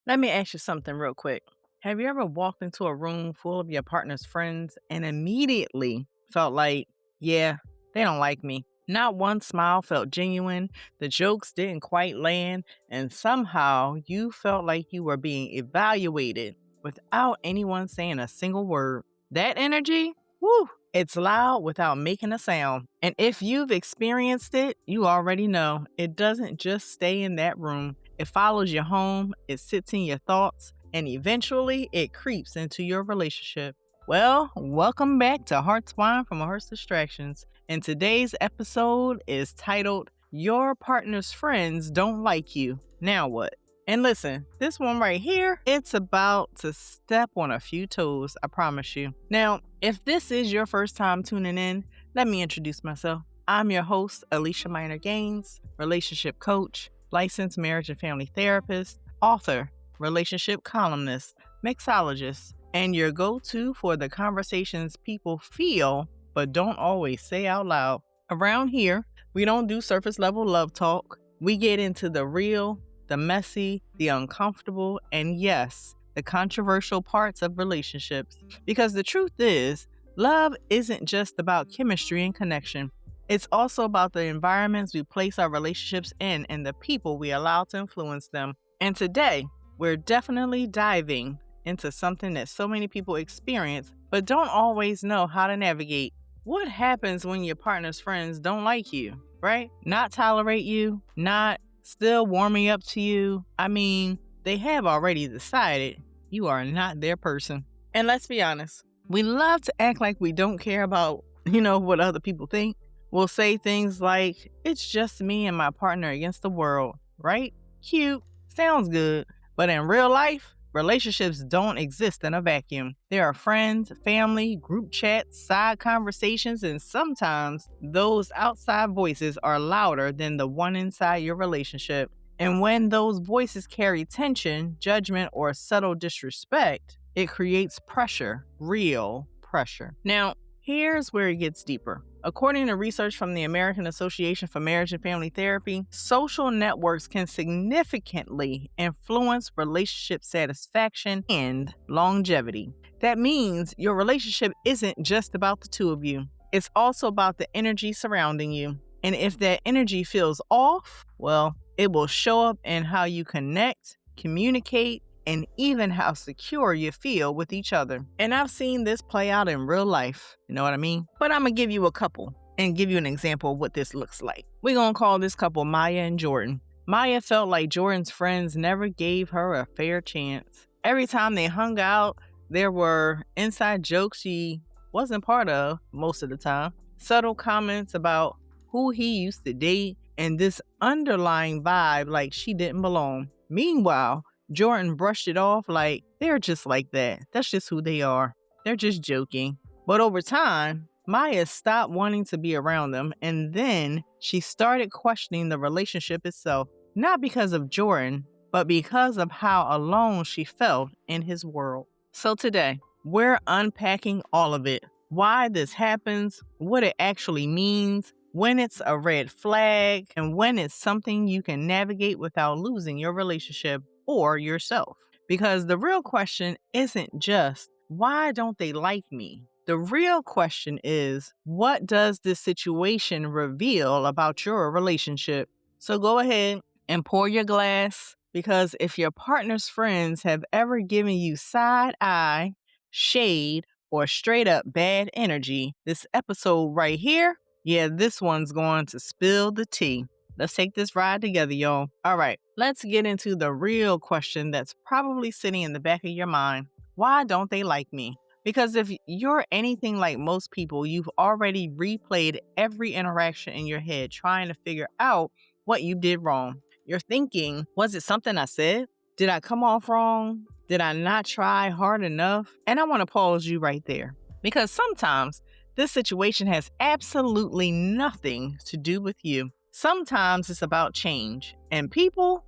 Let me ask you something real quick. Have you ever walked into a room full of your partner's friends and immediately felt like, yeah, they don't like me? Not one smile felt genuine, the jokes didn't quite land, and somehow you felt like you were being evaluated without anyone saying a single word. That energy, woo, it's loud without making a sound. And if you've experienced it, you already know it doesn't just stay in that room. It follows you home, it sits in your thoughts, and eventually it creeps into your relationship. Well, welcome back to Hearts Wine from Hearts Distractions. And today's episode is titled, Your Partner's Friends Don't Like You. Now what? And listen, this one right here, it's about to step on a few toes, I promise you. Now, if this is your first time tuning in, let me introduce myself. I'm your host, Alicia Minor Gaines, relationship coach, licensed marriage and family therapist, author, relationship columnist, mixologist, and your go-to for the conversations people feel but don't always say out loud. Around here, we don't do surface level love talk. We get into the real, the messy, the uncomfortable, and yes, the controversial parts of relationships. Because the truth is, love isn't just about chemistry and connection. It's also about the environments we place our relationships in and the people we allow to influence them. And today, we're definitely diving into something that so many people experience but don't always know how to navigate. What happens when your partner's friends don't like you, right? Not tolerate you, not still warming up to you. I mean, they have already decided you are not their person. And let's be honest, we love to act like we don't care about, what other people think. We'll say things like, it's just me and my partner against the world, right? Cute, sounds good. But in real life, relationships don't exist in a vacuum. There are friends, family, group chats, side conversations, and sometimes those outside voices are louder than the one inside your relationship. And when those voices carry tension, judgment, or subtle disrespect, it creates pressure, real pressure. Now, here's where it gets deeper. According to research from the American Association for Marriage and Family Therapy, social networks can significantly influence relationship satisfaction and longevity. That means your relationship isn't just about the two of you. It's also about the energy surrounding you. And if that energy feels off, well, it will show up in how you connect, communicate, and even how secure you feel with each other. And I've seen this play out in real life, you know what I mean? But I'm gonna give you a couple and give you an example of what this looks like. We're gonna call this couple Maya and Jordan. Maya felt like Jordan's friends never gave her a fair chance. Every time they hung out, there were inside jokes she wasn't part of most of the time, subtle comments about who he used to date, and this underlying vibe like she didn't belong. Meanwhile, Jordan brushed it off like, they're just like that. That's just who they are. They're just joking. But over time, Maya stopped wanting to be around them, and then she started questioning the relationship itself. Not because of Jordan, but because of how alone she felt in his world. So today, we're unpacking all of it. Why this happens, what it actually means, when it's a red flag, and when it's something you can navigate without losing your relationship or yourself. Because the real question isn't just, why don't they like me? The real question is, what does this situation reveal about your relationship? So go ahead and pour your glass, because if your partner's friends have ever given you side eye, shade, or straight up bad energy, this episode right here, this one's going to spill the tea. Let's take this ride together, y'all. All right, let's get into the real question that's probably sitting in the back of your mind. Why don't they like me? Because if you're anything like most people, you've already replayed every interaction in your head trying to figure out what you did wrong. You're thinking, was it something I said? Did I come off wrong? Did I not try hard enough? And I want to pause you right there. Because sometimes this situation has absolutely nothing to do with you. Sometimes it's about change. And people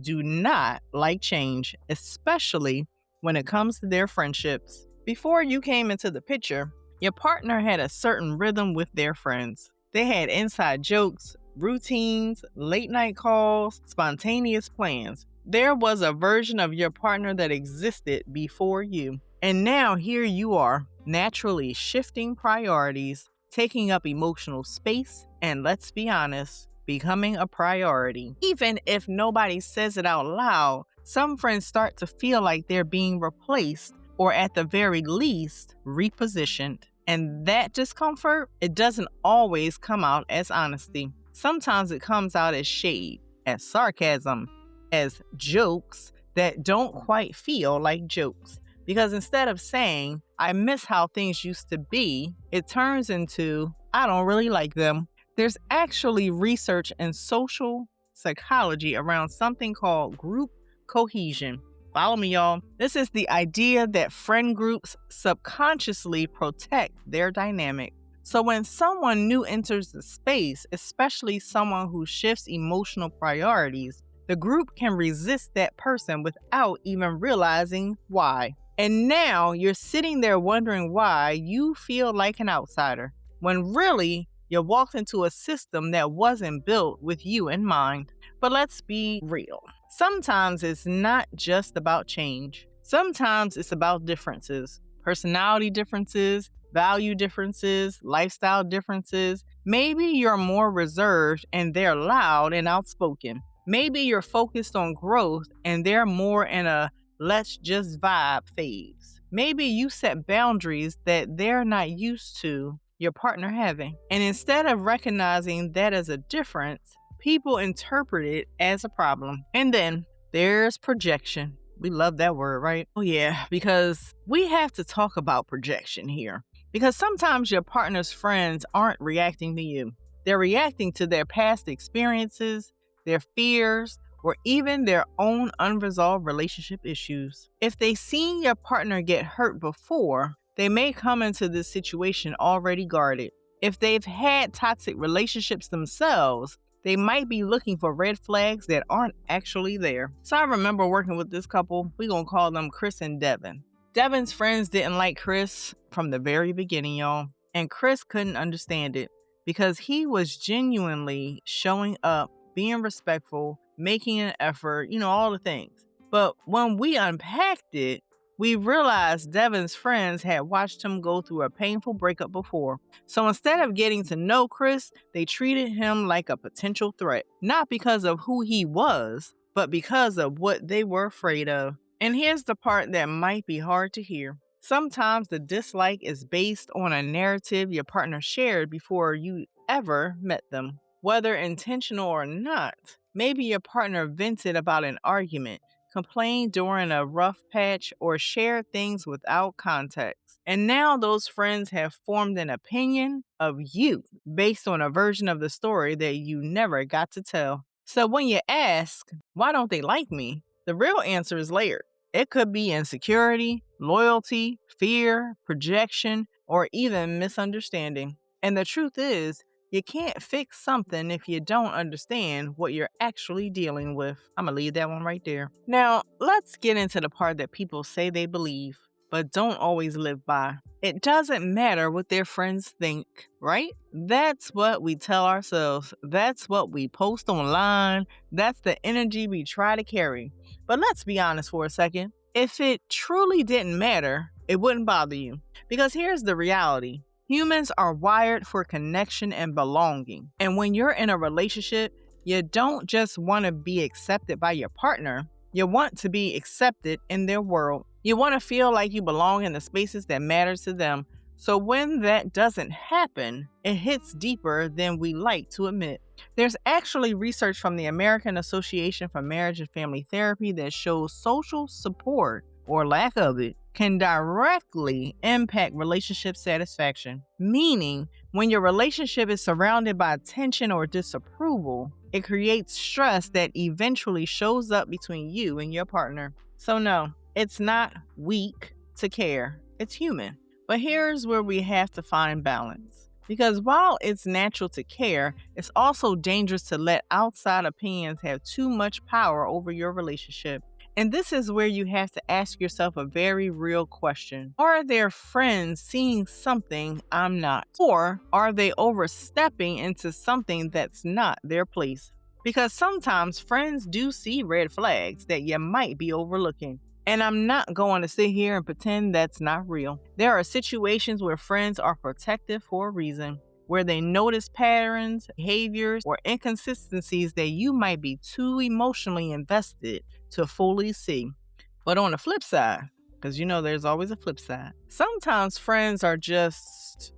do not like change, especially when it comes to their friendships. Before you came into the picture, your partner had a certain rhythm with their friends. They had inside jokes, routines, late night calls, spontaneous plans. There was a version of your partner that existed before you. And now here you are, naturally shifting priorities, taking up emotional space, and let's be honest, becoming a priority. Even if nobody says it out loud, some friends start to feel like they're being replaced or at the very least, repositioned. And that discomfort, it doesn't always come out as honesty. Sometimes it comes out as shade, as sarcasm, as jokes that don't quite feel like jokes. Because instead of saying, I miss how things used to be, it turns into, I don't really like them. There's actually research in social psychology around something called group cohesion. Follow me, y'all. This is the idea that friend groups subconsciously protect their dynamic. So when someone new enters the space, especially someone who shifts emotional priorities, the group can resist that person without even realizing why. And now you're sitting there wondering why you feel like an outsider, when really you walked into a system that wasn't built with you in mind. But let's be real. Sometimes it's not just about change. Sometimes it's about differences, personality differences, value differences, lifestyle differences. Maybe you're more reserved and they're loud and outspoken. Maybe you're focused on growth and they're more in a let's just vibe phase. Maybe you set boundaries that they're not used to your partner having. And instead of recognizing that as a difference, people interpret it as a problem. And then there's projection. We love that word, right? Oh yeah, because we have to talk about projection here. Because sometimes your partner's friends aren't reacting to you. They're reacting to their past experiences, their fears, or even their own unresolved relationship issues. If they've seen your partner get hurt before, they may come into this situation already guarded. If they've had toxic relationships themselves, they might be looking for red flags that aren't actually there. So I remember working with this couple. We're going to call them Chris and Devin. Devin's friends didn't like Chris from the very beginning, y'all. And Chris couldn't understand it because he was genuinely showing up, being respectful, making an effort, all the things. But when we unpacked it, we realized Devin's friends had watched him go through a painful breakup before. So instead of getting to know Chris, they treated him like a potential threat, not because of who he was, but because of what they were afraid of. And here's the part that might be hard to hear. Sometimes the dislike is based on a narrative your partner shared before you ever met them. Whether intentional or not, maybe your partner vented about an argument, complained during a rough patch, or shared things without context. And now those friends have formed an opinion of you based on a version of the story that you never got to tell. So when you ask, why don't they like me? The real answer is layered. It could be insecurity, loyalty, fear, projection, or even misunderstanding. And the truth is, you can't fix something if you don't understand what you're actually dealing with. I'm going to leave that one right there. Now, let's get into the part that people say they believe, but don't always live by. It doesn't matter what their friends think, right? That's what we tell ourselves. That's what we post online. That's the energy we try to carry. But let's be honest for a second. If it truly didn't matter, it wouldn't bother you. Because here's the reality. Humans are wired for connection and belonging. And when you're in a relationship, you don't just want to be accepted by your partner. You want to be accepted in their world. You want to feel like you belong in the spaces that matter to them. So when that doesn't happen, it hits deeper than we like to admit. There's actually research from the American Association for Marriage and Family Therapy that shows social support, or lack of it, can directly impact relationship satisfaction. Meaning, when your relationship is surrounded by tension or disapproval, it creates stress that eventually shows up between you and your partner. So no, it's not weak to care. It's human. But here's where we have to find balance. Because while it's natural to care, it's also dangerous to let outside opinions have too much power over your relationship. And this is where you have to ask yourself a very real question. Are their friends seeing something I'm not? Or are they overstepping into something that's not their place? Because sometimes friends do see red flags that you might be overlooking. And I'm not going to sit here and pretend that's not real. There are situations where friends are protective for a reason, where they notice patterns, behaviors, or inconsistencies that you might be too emotionally invested to fully see. But on the flip side, because there's always a flip side, sometimes friends are just,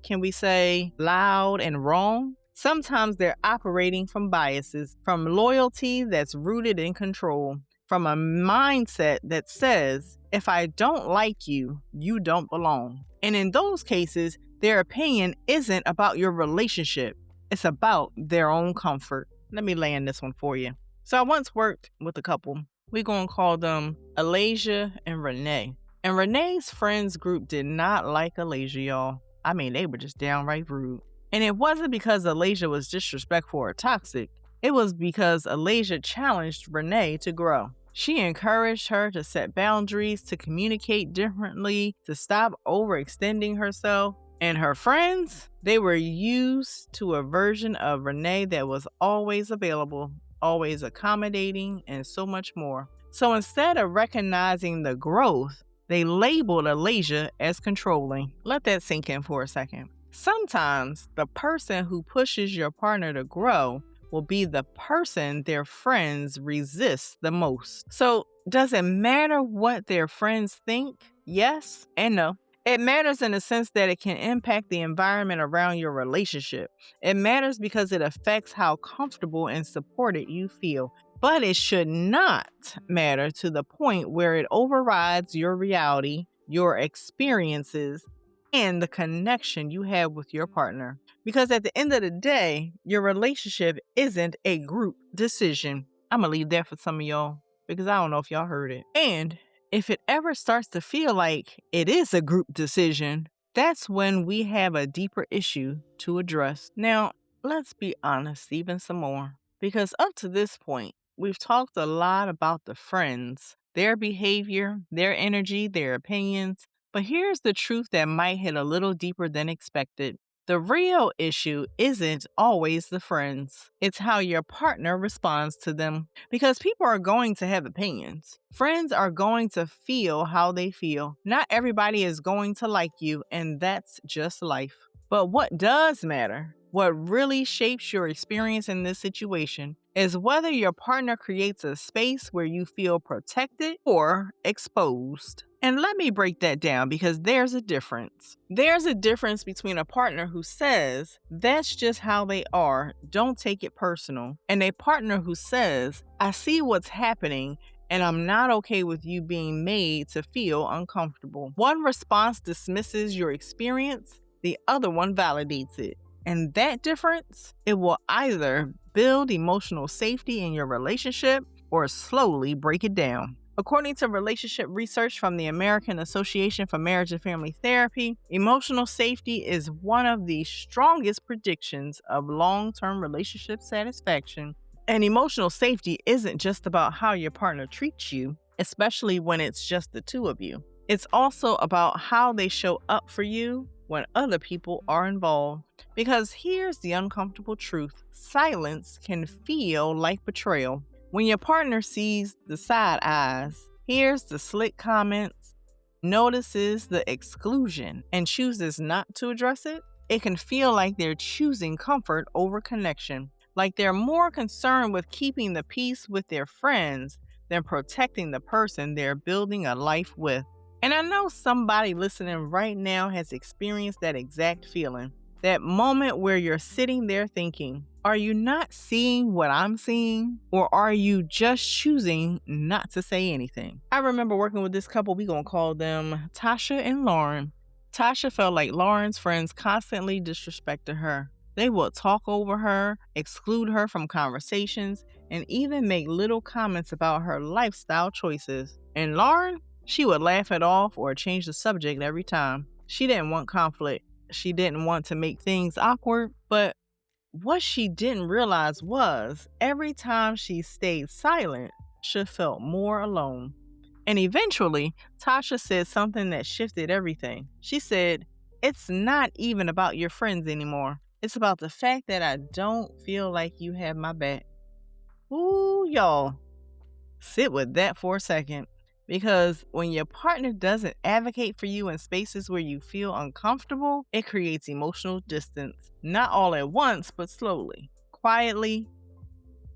can we say, loud and wrong? Sometimes they're operating from biases, from loyalty that's rooted in control, from a mindset that says, if I don't like you, you don't belong. And in those cases, their opinion isn't about your relationship, it's about their own comfort. Let me land this one for you. So I once worked with a couple. We're going to call them Alasia and Renee. And Renee's friends group did not like Alasia, y'all. I mean, they were just downright rude. And it wasn't because Alasia was disrespectful or toxic. It was because Alasia challenged Renee to grow. She encouraged her to set boundaries, to communicate differently, to stop overextending herself. And her friends, they were used to a version of Renee that was always available, always accommodating, and so much more. So instead of recognizing the growth, they labeled Alasia as controlling. Let that sink in for a second. Sometimes the person who pushes your partner to grow will be the person their friends resist the most. So does it matter what their friends think? Yes and no. It matters in the sense that it can impact the environment around your relationship. It matters because it affects how comfortable and supported you feel. But it should not matter to the point where it overrides your reality, your experiences, and the connection you have with your partner. Because at the end of the day, your relationship isn't a group decision. I'm going to leave that for some of y'all because I don't know if y'all heard it. And if it ever starts to feel like it is a group decision, that's when we have a deeper issue to address. Now, let's be honest even some more. Because up to this point, we've talked a lot about the friends, their behavior, their energy, their opinions. But here's the truth that might hit a little deeper than expected. The real issue isn't always the friends. It's how your partner responds to them. Because people are going to have opinions. Friends are going to feel how they feel. Not everybody is going to like you, and that's just life. But what does matter, what really shapes your experience in this situation, is whether your partner creates a space where you feel protected or exposed. And let me break that down because there's a difference. There's a difference between a partner who says, that's just how they are, don't take it personal, and a partner who says, I see what's happening and I'm not okay with you being made to feel uncomfortable. One response dismisses your experience, the other one validates it. And that difference, it will either build emotional safety in your relationship or slowly break it down. According to relationship research from the American Association for Marriage and Family Therapy, emotional safety is one of the strongest predictions of long-term relationship satisfaction. And emotional safety isn't just about how your partner treats you, especially when it's just the two of you. It's also about how they show up for you when other people are involved. Because here's the uncomfortable truth. Silence can feel like betrayal. When your partner sees the side eyes, hears the slick comments, notices the exclusion, and chooses not to address it, it can feel like they're choosing comfort over connection. Like they're more concerned with keeping the peace with their friends than protecting the person they're building a life with. And I know somebody listening right now has experienced that exact feeling. That moment where you're sitting there thinking, are you not seeing what I'm seeing? Or are you just choosing not to say anything? I remember working with this couple, we're going to call them Tasha and Lauren. Tasha felt like Lauren's friends constantly disrespected her. They would talk over her, exclude her from conversations, and even make little comments about her lifestyle choices. And Lauren, she would laugh it off or change the subject every time. She didn't want conflict. She didn't want to make things awkward, but what she didn't realize was every time she stayed silent, she felt more alone. And eventually, Tasha said something that shifted everything. She said, it's not even about your friends anymore. It's about the fact that I don't feel like you have my back. Ooh, y'all, sit with that for a second. Because when your partner doesn't advocate for you in spaces where you feel uncomfortable, it creates emotional distance. Not all at once, but slowly, quietly,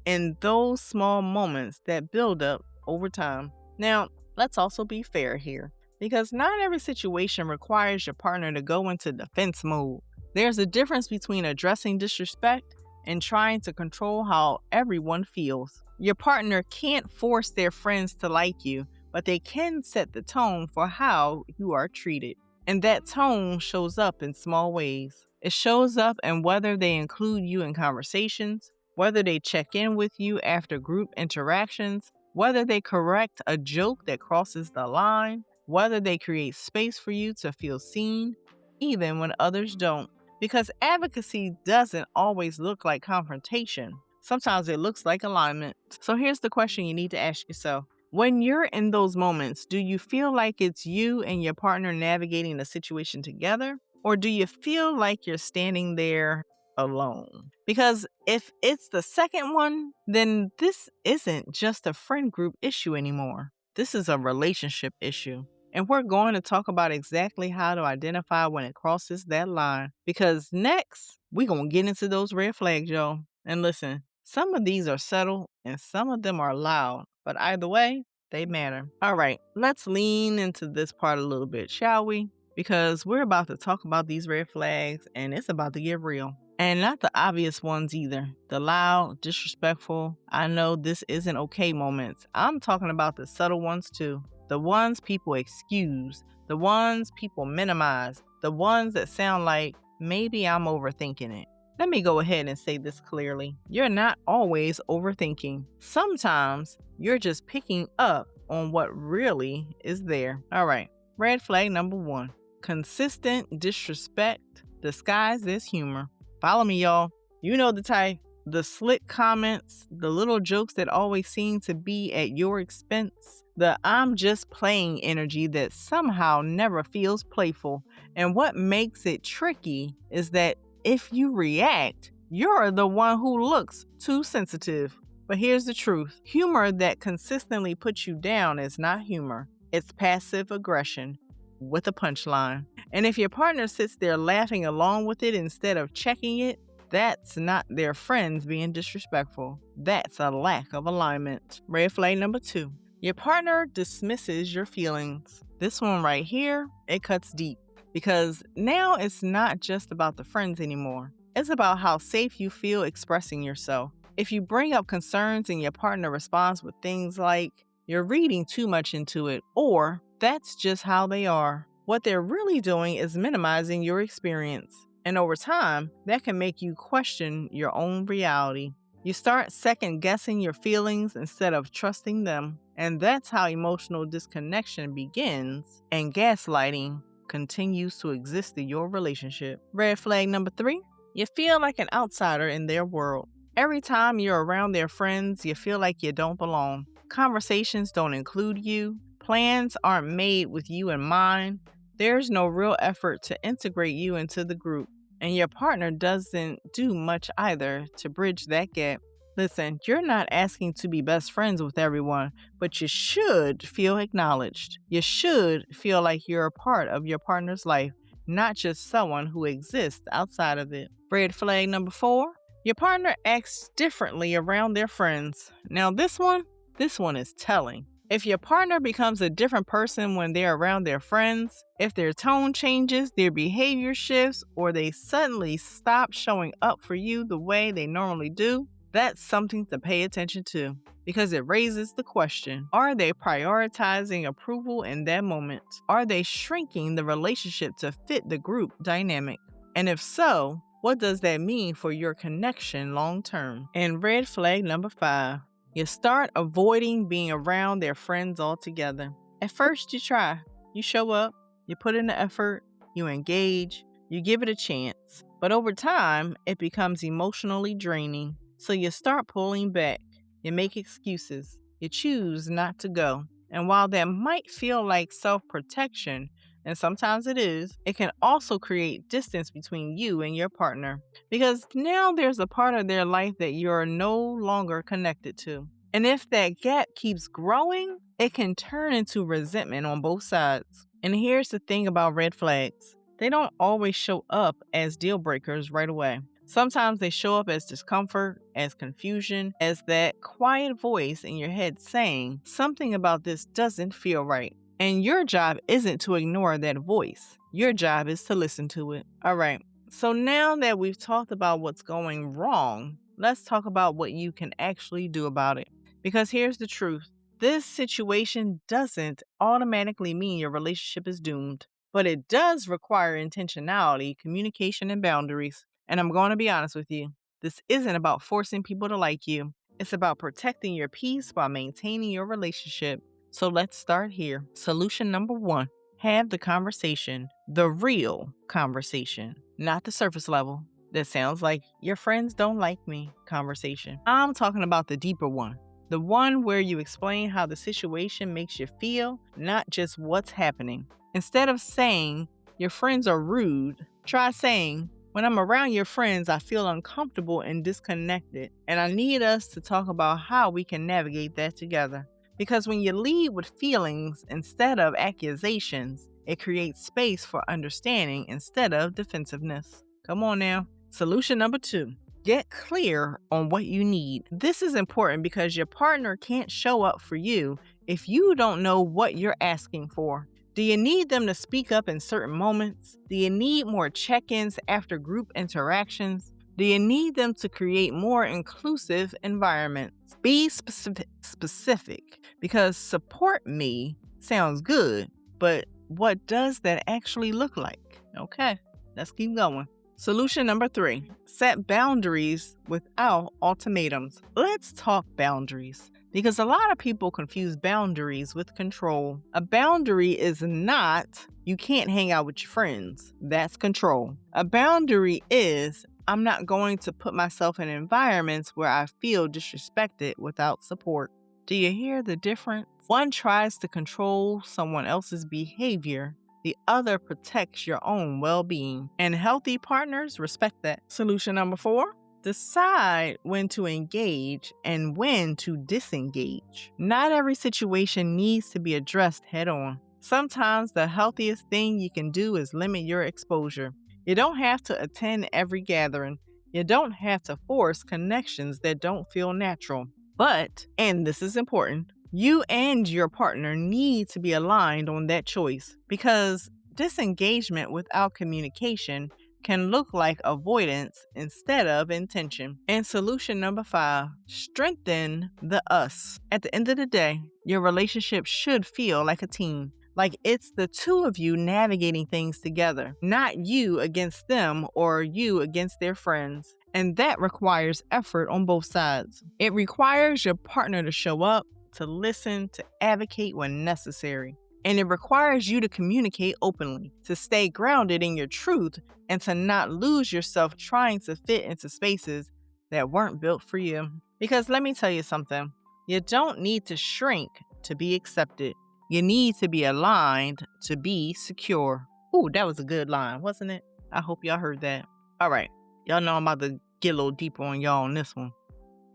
in those small moments that build up over time. Now, let's also be fair here, because not every situation requires your partner to go into defense mode. There's a difference between addressing disrespect and trying to control how everyone feels. Your partner can't force their friends to like you, but they can set the tone for how you are treated. And that tone shows up in small ways. It shows up in whether they include you in conversations, whether they check in with you after group interactions, whether they correct a joke that crosses the line, whether they create space for you to feel seen, even when others don't. Because advocacy doesn't always look like confrontation. Sometimes it looks like alignment. So here's the question you need to ask yourself. When you're in those moments, do you feel like it's you and your partner navigating the situation together? Or do you feel like you're standing there alone? Because if it's the second one, then this isn't just a friend group issue anymore. This is a relationship issue. And we're going to talk about exactly how to identify when it crosses that line. Because next, we're going to get into those red flags, y'all. And listen, some of these are subtle and some of them are loud. But either way, they matter. All right, let's lean into this part a little bit, shall we? Because we're about to talk about these red flags and it's about to get real. And not the obvious ones either. The loud, disrespectful, I know this isn't okay moments. I'm talking about the subtle ones too. The ones people excuse, the ones people minimize, the ones that sound like maybe I'm overthinking it. Let me go ahead and say this clearly. You're not always overthinking. Sometimes you're just picking up on what really is there. All right, red flag number 1. Consistent disrespect disguised as humor. Follow me, y'all. You know the type. The slick comments, the little jokes that always seem to be at your expense, the I'm just playing energy that somehow never feels playful. And what makes it tricky is that if you react, you're the one who looks too sensitive. But here's the truth. Humor that consistently puts you down is not humor. It's passive aggression with a punchline. And if your partner sits there laughing along with it instead of checking it, that's not their friends being disrespectful. That's a lack of alignment. Red flag number 2. Your partner dismisses your feelings. This one right here, it cuts deep. Because now it's not just about the friends anymore. It's about how safe you feel expressing yourself. If you bring up concerns and your partner responds with things like, you're reading too much into it, or that's just how they are, what they're really doing is minimizing your experience. And over time, that can make you question your own reality. You start second guessing your feelings instead of trusting them. And that's how emotional disconnection begins and gaslighting continues to exist in your relationship. Red flag number 3, you feel like an outsider in their world. Every time you're around their friends, you feel like you don't belong. Conversations don't include you. Plans aren't made with you in mind. There's no real effort to integrate you into the group, and your partner doesn't do much either to bridge that gap. Listen, you're not asking to be best friends with everyone, but you should feel acknowledged. You should feel like you're a part of your partner's life, not just someone who exists outside of it. Red flag number 4, your partner acts differently around their friends. Now this one is telling. If your partner becomes a different person when they're around their friends, if their tone changes, their behavior shifts, or they suddenly stop showing up for you the way they normally do, that's something to pay attention to, because it raises the question, are they prioritizing approval in that moment? Are they shrinking the relationship to fit the group dynamic? And if so, what does that mean for your connection long term? And red flag number 5. You start avoiding being around their friends altogether. At first, you try. You show up, you put in the effort, you engage, you give it a chance. But over time, it becomes emotionally draining. So you start pulling back. You make excuses. You choose not to go. And while that might feel like self-protection, and sometimes it is, it can also create distance between you and your partner because now there's a part of their life that you're no longer connected to. And if that gap keeps growing, it can turn into resentment on both sides. And here's the thing about red flags, they don't always show up as deal breakers right away. Sometimes they show up as discomfort, as confusion, as that quiet voice in your head saying, something about this doesn't feel right. And your job isn't to ignore that voice. Your job is to listen to it. All right. So now that we've talked about what's going wrong, let's talk about what you can actually do about it. Because here's the truth. This situation doesn't automatically mean your relationship is doomed, but it does require intentionality, communication, and boundaries. And I'm going to be honest with you. This isn't about forcing people to like you. It's about protecting your peace while maintaining your relationship. So let's start here. Solution number 1. Have the conversation, the real conversation, not the surface level. That sounds like your friends don't like me conversation. I'm talking about the deeper one. The one where you explain how the situation makes you feel, not just what's happening. Instead of saying, your friends are rude, try saying, when I'm around your friends, I feel uncomfortable and disconnected, and I need us to talk about how we can navigate that together. Because when you lead with feelings instead of accusations, it creates space for understanding instead of defensiveness. Come on now. Solution number 2. Get clear on what you need. This is important because your partner can't show up for you if you don't know what you're asking for. Do you need them to speak up in certain moments? Do you need more check-ins after group interactions? Do you need them to create more inclusive environments? Be specific because support me sounds good, but what does that actually look like? Okay, let's keep going. Solution number 3, set boundaries without ultimatums. Let's talk boundaries because a lot of people confuse boundaries with control. A boundary is not, you can't hang out with your friends. That's control. A boundary is, I'm not going to put myself in environments where I feel disrespected without support. Do you hear the difference? One tries to control someone else's behavior. The other protects your own well-being, and healthy partners respect that. Solution number 4, decide when to engage and when to disengage. Not every situation needs to be addressed head-on. Sometimes the healthiest thing you can do is limit your exposure. You don't have to attend every gathering. You don't have to force connections that don't feel natural. But, and this is important, you and your partner need to be aligned on that choice because disengagement without communication can look like avoidance instead of intention. And solution number 5, strengthen the us. At the end of the day, your relationship should feel like a team. Like it's the two of you navigating things together, not you against them or you against their friends. And that requires effort on both sides. It requires your partner to show up, to listen, to advocate when necessary. And it requires you to communicate openly, to stay grounded in your truth, and to not lose yourself trying to fit into spaces that weren't built for you. Because let me tell you something, you don't need to shrink to be accepted. You need to be aligned to be secure. Ooh, that was a good line, wasn't it? I hope y'all heard that. All right, y'all know I'm about to get a little deeper on y'all on this one,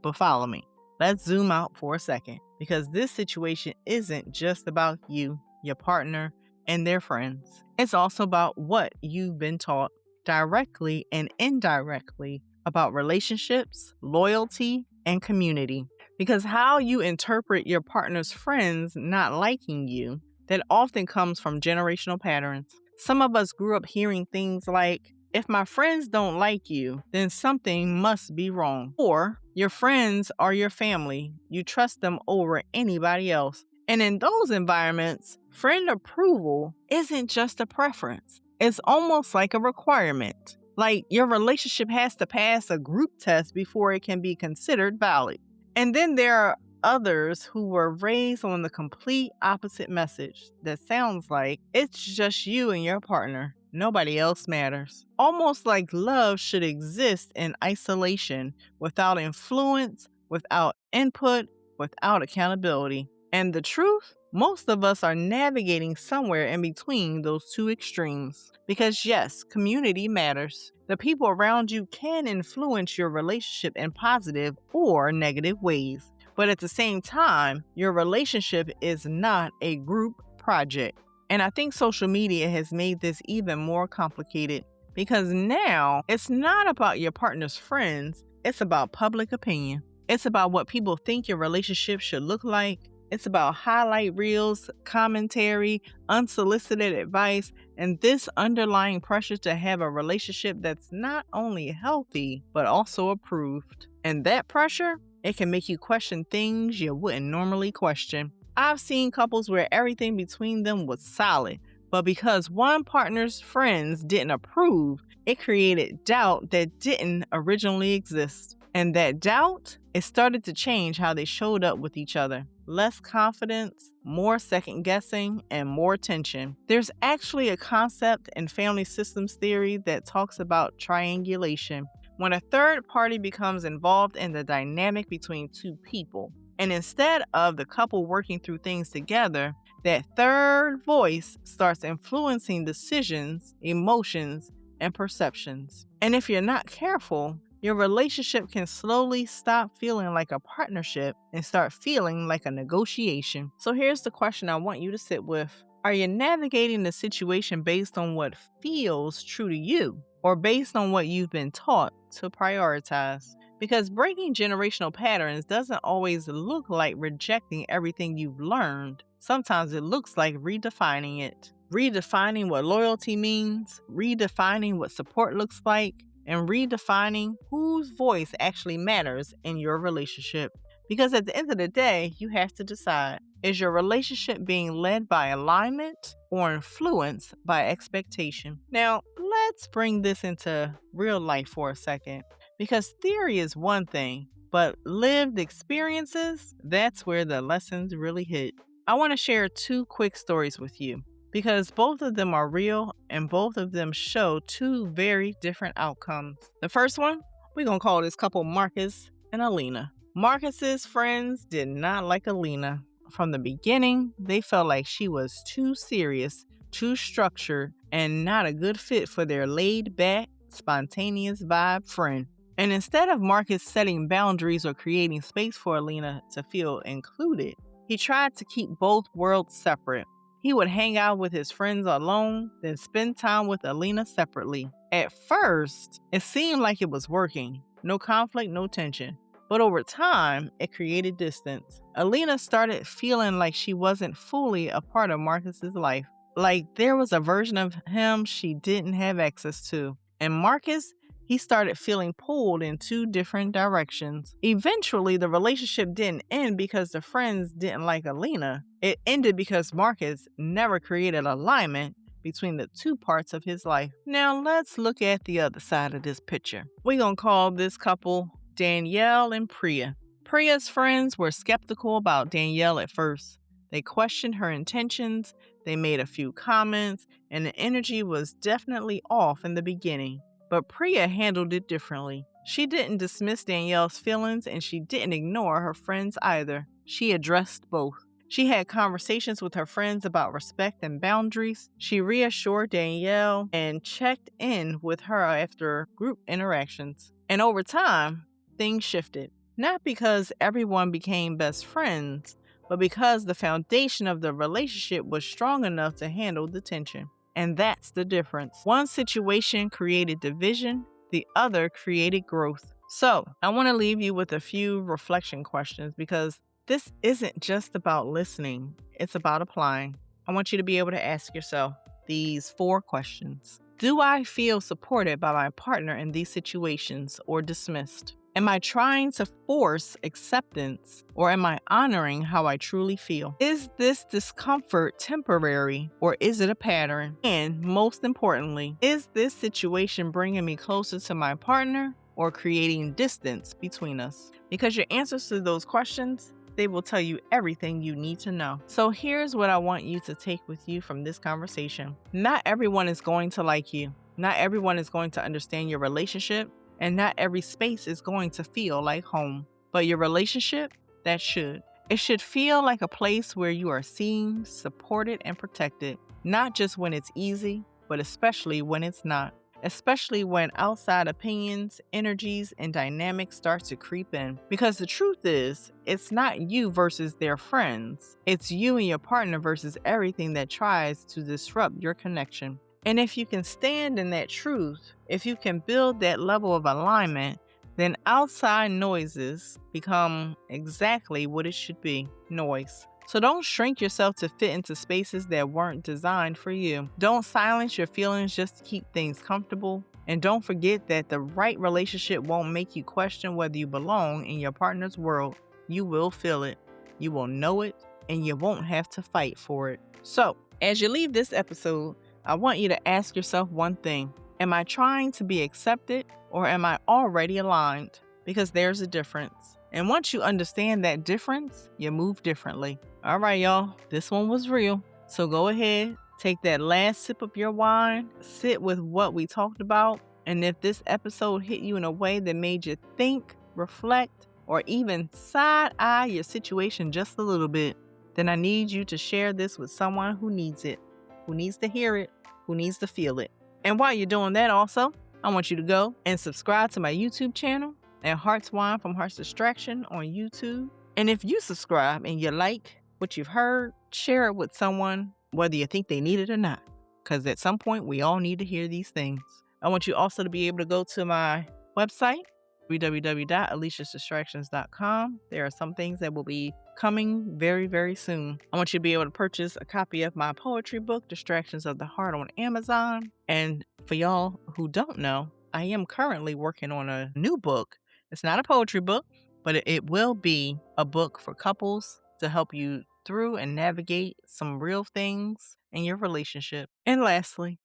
but follow me. Let's zoom out for a second because this situation isn't just about you, your partner, and their friends. It's also about what you've been taught directly and indirectly about relationships, loyalty, and community. Because how you interpret your partner's friends not liking you, that often comes from generational patterns. Some of us grew up hearing things like, if my friends don't like you, then something must be wrong. Or your friends are your family. You trust them over anybody else. And in those environments, friend approval isn't just a preference. It's almost like a requirement. Like your relationship has to pass a group test before it can be considered valid. And then there are others who were raised on the complete opposite message that sounds like it's just you and your partner. Nobody else matters. Almost like love should exist in isolation, without influence, without input, without accountability. And the truth? Most of us are navigating somewhere in between those two extremes. Because yes, community matters. The people around you can influence your relationship in positive or negative ways. But at the same time, your relationship is not a group project. And I think social media has made this even more complicated because now it's not about your partner's friends, it's about public opinion. It's about what people think your relationship should look like. It's about highlight reels, commentary, unsolicited advice, and this underlying pressure to have a relationship that's not only healthy, but also approved. And that pressure, it can make you question things you wouldn't normally question. I've seen couples where everything between them was solid, but because one partner's friends didn't approve, it created doubt that didn't originally exist. And that doubt, it started to change how they showed up with each other. Less confidence, more second guessing, and more tension. There's actually a concept in family systems theory that talks about triangulation. When a third party becomes involved in the dynamic between two people, and instead of the couple working through things together, that third voice starts influencing decisions, emotions, and perceptions. And if you're not careful, your relationship can slowly stop feeling like a partnership and start feeling like a negotiation. So here's the question I want you to sit with. Are you navigating the situation based on what feels true to you or based on what you've been taught to prioritize? Because breaking generational patterns doesn't always look like rejecting everything you've learned. Sometimes it looks like redefining it. Redefining what loyalty means, redefining what support looks like, and redefining whose voice actually matters in your relationship. Because at the end of the day, you have to decide, is your relationship being led by alignment or influenced by expectation? Now, let's bring this into real life for a second. Because theory is one thing, but lived experiences, that's where the lessons really hit. I want to share two quick stories with you, because both of them are real and both of them show two very different outcomes. The first one, we're going to call this couple Marcus and Alina. Marcus's friends did not like Alina. From the beginning, they felt like she was too serious, too structured, and not a good fit for their laid-back, spontaneous vibe friend. And instead of Marcus setting boundaries or creating space for Alina to feel included, he tried to keep both worlds separate. He would hang out with his friends alone, then spend time with Alina separately. At first, it seemed like it was working. No conflict, no tension. But over time, it created distance. Alina started feeling like she wasn't fully a part of Marcus's life. Like there was a version of him she didn't have access to. And Marcus, he started feeling pulled in two different directions. Eventually, the relationship didn't end because the friends didn't like Alina. It ended because Marcus never created alignment between the two parts of his life. Now, let's look at the other side of this picture. We're going to call this couple Danielle and Priya. Priya's friends were skeptical about Danielle at first. They questioned her intentions, they made a few comments, and the energy was definitely off in the beginning. But Priya handled it differently. She didn't dismiss Danielle's feelings and she didn't ignore her friends either. She addressed both. She had conversations with her friends about respect and boundaries. She reassured Danielle and checked in with her after group interactions. And over time, things shifted. Not because everyone became best friends, but because the foundation of the relationship was strong enough to handle the tension. And that's the difference. One situation created division, the other created growth. So, I want to leave you with a few reflection questions because this isn't just about listening, it's about applying. I want you to be able to ask yourself these 4 questions. Do I feel supported by my partner in these situations or dismissed? Am I trying to force acceptance or am I honoring how I truly feel? Is this discomfort temporary or is it a pattern? And most importantly, is this situation bringing me closer to my partner or creating distance between us? Because your answers to those questions, they will tell you everything you need to know. So here's what I want you to take with you from this conversation. Not everyone is going to like you. Not everyone is going to understand your relationship. And not every space is going to feel like home. But your relationship, that should. It should feel like a place where you are seen, supported, and protected, not just when it's easy, but especially when it's not. Especially when outside opinions, energies, and dynamics start to creep in. Because the truth is, it's not you versus their friends. It's you and your partner versus everything that tries to disrupt your connection. And if you can stand in that truth, if you can build that level of alignment, then outside noises become exactly what it should be: noise. So don't shrink yourself to fit into spaces that weren't designed for you. Don't silence your feelings just to keep things comfortable. And don't forget that the right relationship won't make you question whether you belong in your partner's world. You will feel it, you will know it, and you won't have to fight for it. So, as you leave this episode, I want you to ask yourself one thing. Am I trying to be accepted, or am I already aligned? Because there's a difference. And once you understand that difference, you move differently. All right, y'all, this one was real. So go ahead, take that last sip of your wine, sit with what we talked about. And if this episode hit you in a way that made you think, reflect, or even side-eye your situation just a little bit, then I need you to share this with someone who needs it, who needs to hear it, who needs to feel it. And while you're doing that also, I want you to go and subscribe to my YouTube channel at Hearts Wine from Hearts Distraction on YouTube. And if you subscribe and you like what you've heard, share it with someone, whether you think they need it or not. Because at some point, we all need to hear these things. I want you also to be able to go to my website, www.aliciasdistractions.com. There are some things that will be coming very, very soon. I want you to be able to purchase a copy of my poetry book, Distractions of the Heart, on Amazon. And for y'all who don't know, I am currently working on a new book. It's not a poetry book, but it will be a book for couples to help you through and navigate some real things in your relationship. And lastly,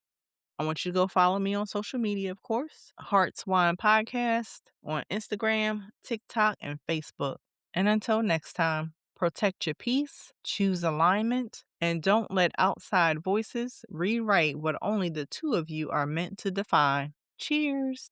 I want you to go follow me on social media, of course. Hearts Wine Podcast on Instagram, TikTok, and Facebook. And until next time, protect your peace, choose alignment, and don't let outside voices rewrite what only the two of you are meant to define. Cheers.